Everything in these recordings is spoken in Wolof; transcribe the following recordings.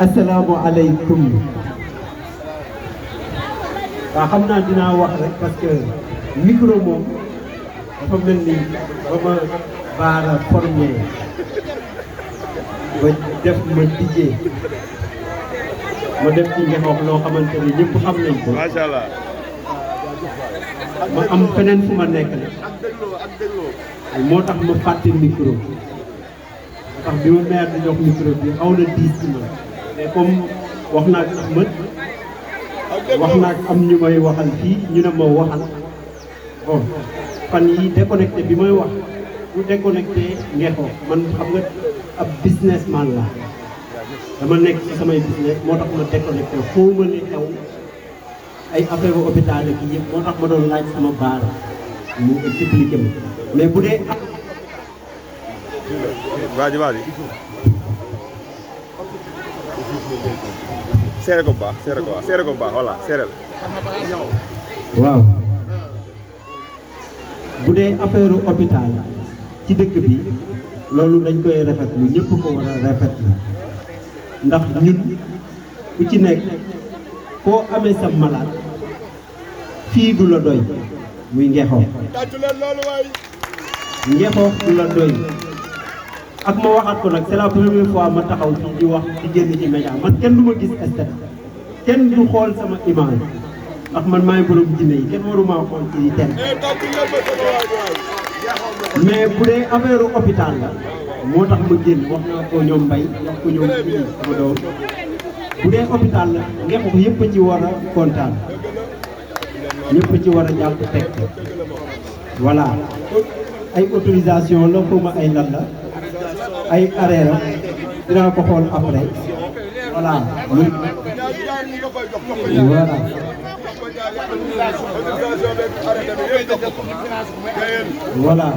asalaamaaleykum. waaw xam naa dinaa wax rek parce que micro moom dafa mel ni ba ma baara formé ba def ma dijee ma def ci ngexoox loo xamante ne ñëpp xam nañ ko. macha allah. ma am feneen fu ma nekk la moo tax ma fàtte micro tax bi ma maire di jox micro bi xaw na diis ci man mais comme wax naa ak Ahmed wax naa ak am ñu may waxal fii ñu ne ma waxal bon fan yi déconnecté bi may wax bu déconnecté ngexoo man xam nga ab businessman la dama nekk ci samay business moo tax ma déconnecté foo ma ne xew ay affaire hôpital ak yëpp moo tax ma doon laaj sama baar mu expliqué ma mais bu dee Vas-y. Seere ko bu baax voilà seereel. waaw bu dee affaire hôpital ci dëkk bi loolu dañ koy rafetlu ñëpp ko war a rafetlu ndax ñun ku ci nekk koo amee sa malade fii du la doy muy ngexoo du la doy ak ma waxaat ko nag c'est la première fois ma taxaw fii di wax di génn ci média man kenn du ma gis estet kenn du xool sama image ndax man maay borom jinne yi kenn waruma xool ci ten mais bu dee affaire hôpital la moo tax ma génn wax naa ko ñoom mbay wax ko ñoom kii sama doom bu dee hôpital la ngexoo yëpp ci war a kontaan ñëpp ci war a jàpp teg voilà ay autorisation la xuma ay lan la ay arrêt la dinaa ko xool après voilà voilà voilà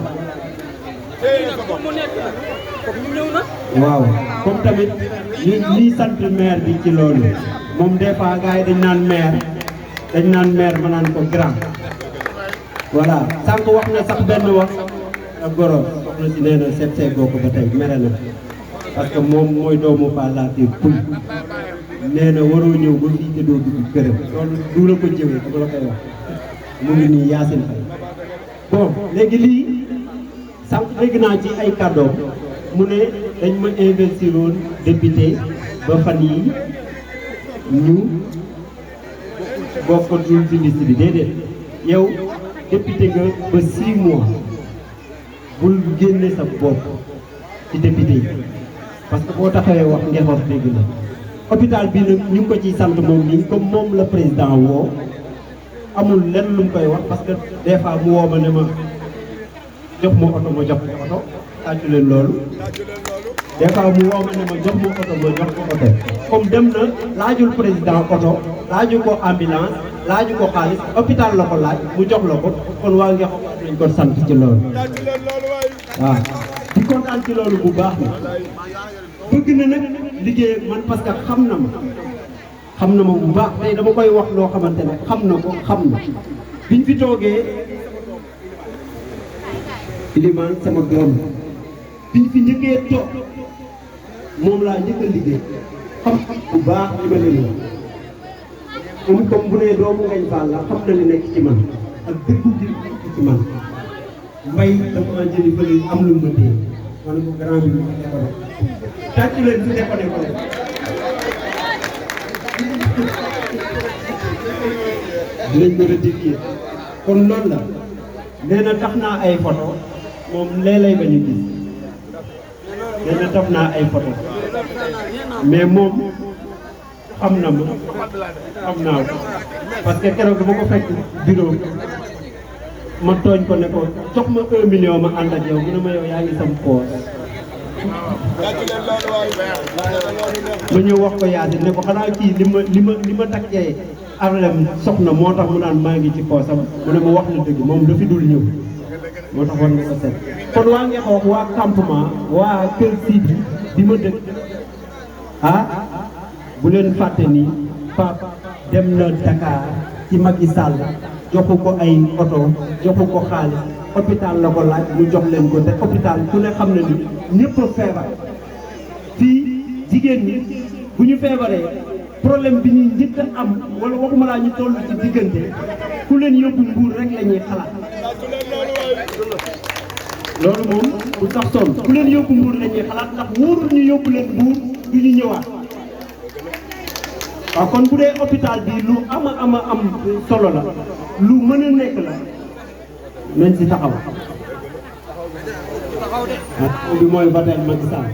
waaw comme tamit ñi sant maire bi ci loolu moom des fois gars yi dañ naan maire ma naan ko grand voilà sànq wax na sax benn wax ak goro soxna si nee na seet see goo ko ba tey mere na parce que moom mooy doomu Fallatir Pouy nee na waroo ñëw ba fii te doo dugg këram loolu du la ko jëwee dama la koy wax mu ngi nii Yacine Faye bon léegi lii sànq dégg naa ci ay kàddoom mu ne dañ ma investir woon député ba fan yi ñu bokkatul ci liste bi déedéet yow député nga ba 6 mois bul génne sa bopp ci député yi parce que boo taxawee wax ngexoos dégg na hôpital bi nag ñu ngi ko ciy sant moom nii comme moom la président woo amul lenn lu mu koy wax parce que des fois mu woo ma ne ma jox ma oto ma jox ko oto tàccu leen loolu des fois mu woo ma ne ma jox ma oto ma jox ko oto comme dem na laajul président oto laaju ko ambulance laaju ko xaalis hôpital la ko laaj mu jox la ko kon waa ngexoos nañ ko sant ci loolu waaw di kontaan ci loolu bu baax na bëgg na nag liggéey man parce que xam na ma bu baax tey dama koy wax loo xamante ne xam na ko xam na biñ fi toogee Ilimaan sama doom biñ fi njëkkee toog moom laa njëkk a liggéey xam bu baax li ma leen wax moom comme bu nee doomu Ngagne Fall la xam na li nekk ci man ak dëggu gi nekk ci man mbay dafa jëli bëri am lu ma téye ma ne ko grand bi ma déconné tàcc leen su déconné ko dinañ ko rectifier kon loolu la nee na tax naa ay photo moom léeg-léeg ba ñu gis nee na tax naa ay photo mais moom xam na ma xam naa ko parce que keroog dama ko fekk bureau ma tooñ ko ne ko jox ma 1 million ma ànd ak yow mu ne ma yow yaa ngi sam poos ma ñëw wax ko Yacine ne ko xanaa kii li ma takkee arlem soxna moo tax mu naan maa ngi ci poosam mu ne ma wax na dëgg moom dafi dul ñëw moo tax war nga ko seet kon waa Ngexoox waa campement waa Kër Sidi bi ma dëkk bu leen fàtte ni Pape dem na Dakar ci Macky Sall joxu ko ay oto joxu ko xaalis hôpital la ko laaj mu jox leen ko te hôpital ku ne xam na ni ñëpp a feebar fii jigéen ñi bu ñu feebaree problème bi ñuy njëkk a am wala waxuma laa ñu toll ci diggante ku leen yóbbu Mbuur rek la ñuy xalaat loolu moom bu sax sonn ku leen yóbbu Mbuur la ñuy xalaat ndax wóorul ñu yóbbu leen Mbuur du ñu ñëwaat waaw kon bu dee hôpital bi lu am solo la lu mën a nekk la nañ si taxaw bi mooy ba tey Macky Sall